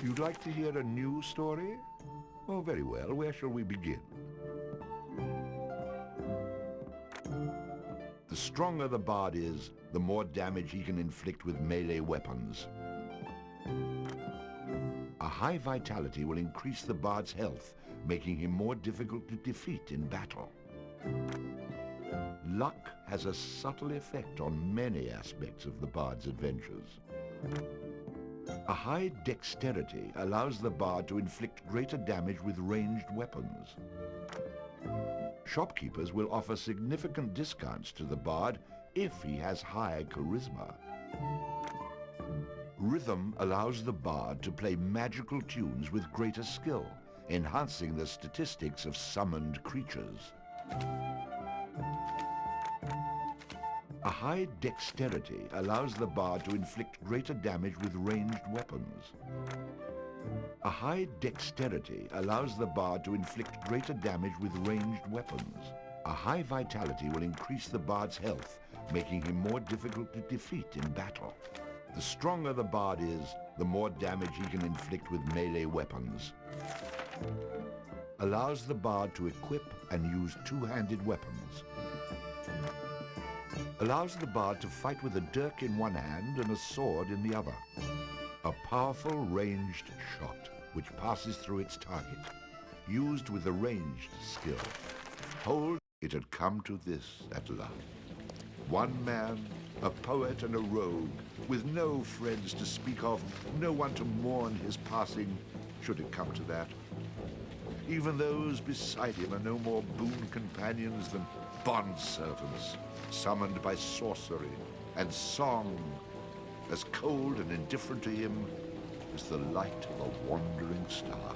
You'd like to hear a new story? Oh, very well. Where shall we begin? The stronger the bard is, the more damage he can inflict with melee weapons. A high vitality will increase the bard's health, making him more difficult to defeat in battle. Luck has a subtle effect on many aspects of the bard's adventures. A high dexterity allows the bard to inflict greater damage with ranged weapons. Shopkeepers will offer significant discounts to the bard if he has high charisma. Rhythm allows the bard to play magical tunes with greater skill, enhancing the statistics of summoned creatures. A high dexterity allows the bard to inflict greater damage with ranged weapons. A high dexterity allows the bard to inflict greater damage with ranged weapons. A high vitality will increase the bard's health, making him more difficult to defeat in battle. The stronger the bard is, the more damage he can inflict with melee weapons. Allows the bard to equip and use two-handed weapons. Allows the bard to fight with a dirk in one hand and a sword in the other. A powerful ranged shot, which passes through its target, used with a ranged skill. Hold, it had come to this at last. One man, a poet and a rogue, with no friends to speak of, no one to mourn his passing, should it come to that. Even those beside him are no more boon companions than bondservants, summoned by sorcery and song, as cold and indifferent to him as the light of a wandering star.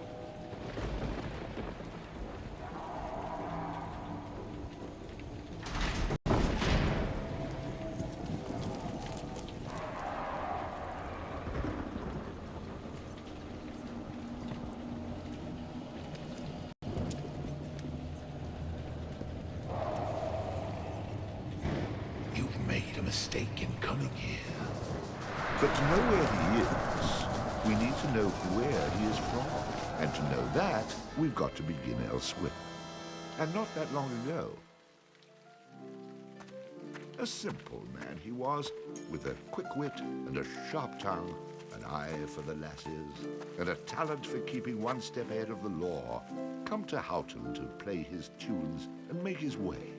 You've made a mistake in coming here. But to know where he is, we need to know where he is from. And to know that, we've got to begin elsewhere. And not that long ago. A simple man he was, with a quick wit and a sharp tongue, an eye for the lasses, and a talent for keeping one step ahead of the law, come to Houghton to play his tunes and make his way.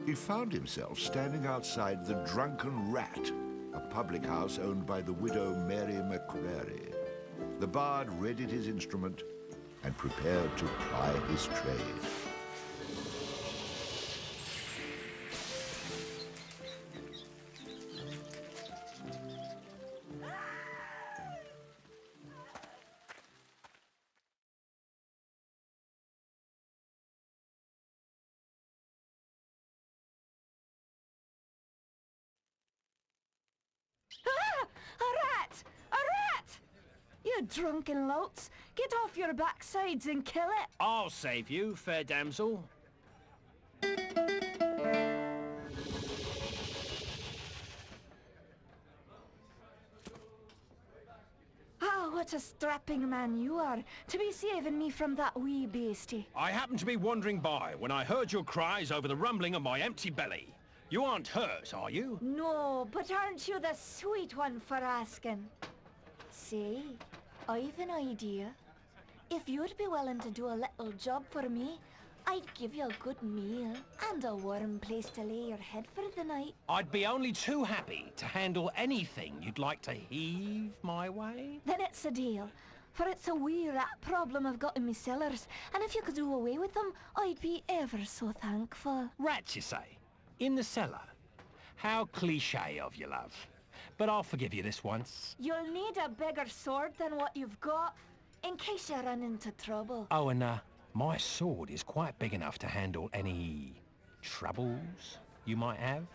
He found himself standing outside the Drunken Rat, a public house owned by the widow Mary McCrary. The bard readied his instrument and prepared to ply his trade. A rat! A rat! You drunken louts! Get off your backsides and kill it! I'll save you, fair damsel. Ah, what a strapping man you are, to be saving me from that wee beastie. I happened to be wandering by when I heard your cries over the rumbling of my empty belly. You aren't hurt, are you? No, but aren't you the sweet one for asking? Say, I've an idea. If you'd be willing to do a little job for me, I'd give you a good meal and a warm place to lay your head for the night. I'd be only too happy to handle anything you'd like to heave my way. Then it's a deal, for it's a wee rat problem I've got in me cellars, and if you could do away with them, I'd be ever so thankful. Rats, you say? In the cellar? How cliché of you, love. But I'll forgive you this once. You'll need a bigger sword than what you've got, in case you run into trouble. Oh, and my sword is quite big enough to handle any troubles you might have.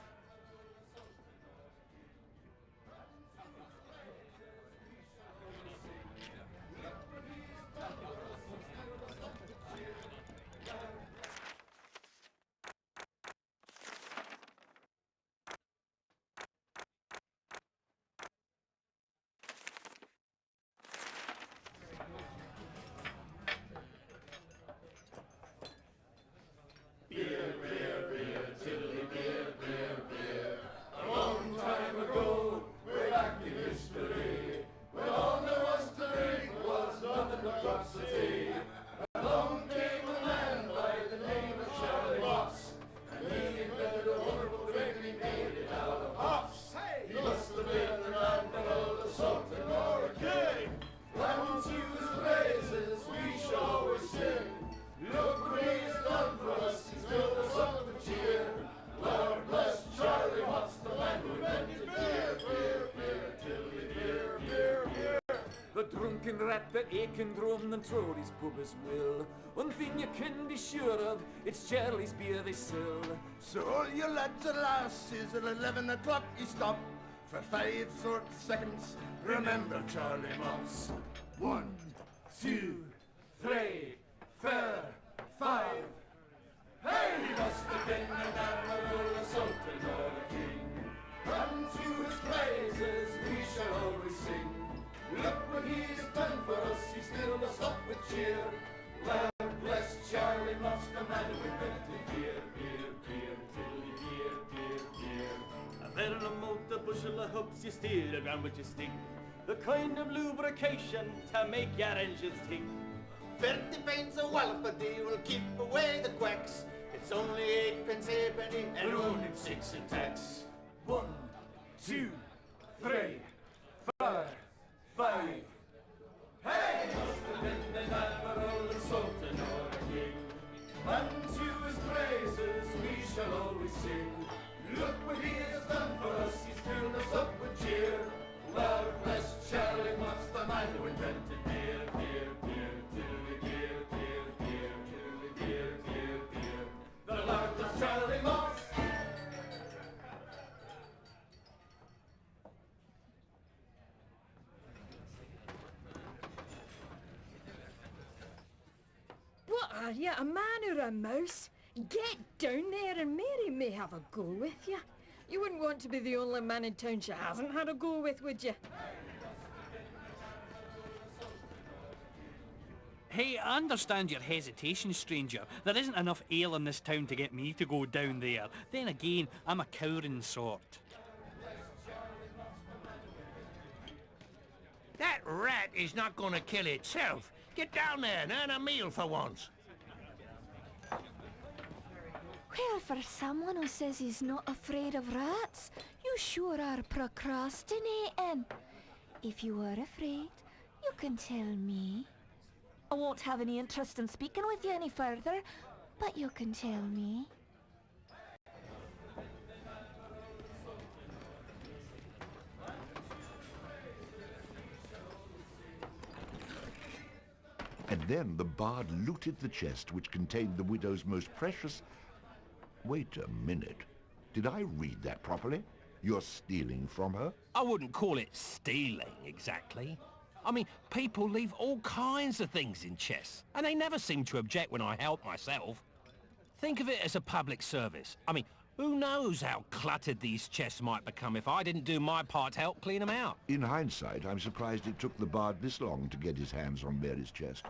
stinking rat, that aching drum, and throw his pub as well. One thing you can be sure of, it's Charlie's beer they sell. So all you lads and lasses, at 11 o'clock you stop for 5 short seconds. Remember Charlie Moss. 1, 2, 3, 4, 5. Hey, he must have been an admiral, a sultan, or a king. Unto his praises we shall always sing. Look what he has done for us, he still us up with cheer. Lord bless Charlie Moss, the man who invented beer, beer, beer, tiddly beer, beer, beer. A barrel of malt, a bushel of hoops, you steer around with your stick. The kind of lubrication to make your engines tick. 30 pence a wallop a day will keep away the quacks. It's only 8 pence halfpenny and only 6 in tax. 1, 2, 3, 4, 5. Hey! Must have been an admiral, a sultan, or a king. Unto his praises we shall always sing. Look what he has done for us, he's filled us up with cheer. Lord bless Charlie Moss, the man who invented beer, beer, beer, diddly beer, beer, beer, diddly beer, beer, beer. The Lord bless Charlie Moss. What are you, a man or a mouse? Get down there and Mary may have a go with you. You wouldn't want to be the only man in town she hasn't had a go with, would you? Hey, I understand your hesitation, stranger. There isn't enough ale in this town to get me to go down there. Then again, I'm a cowering sort. That rat is not gonna kill itself. Get down there and earn a meal for once. Well, for someone who says he's not afraid of rats, you sure are procrastinating. If you are afraid, you can tell me. I won't have any interest in speaking with you any further, but you can tell me. And then the bard looted the chest which contained the widow's most precious... Wait a minute. Did I read that properly? You're stealing from her? I wouldn't call it stealing, exactly. I mean, people leave all kinds of things in chests, and they never seem to object when I help myself. Think of it as a public service. I mean, who knows how cluttered these chests might become if I didn't do my part to help clean them out. In hindsight, I'm surprised it took the bard this long to get his hands on Mary's chest.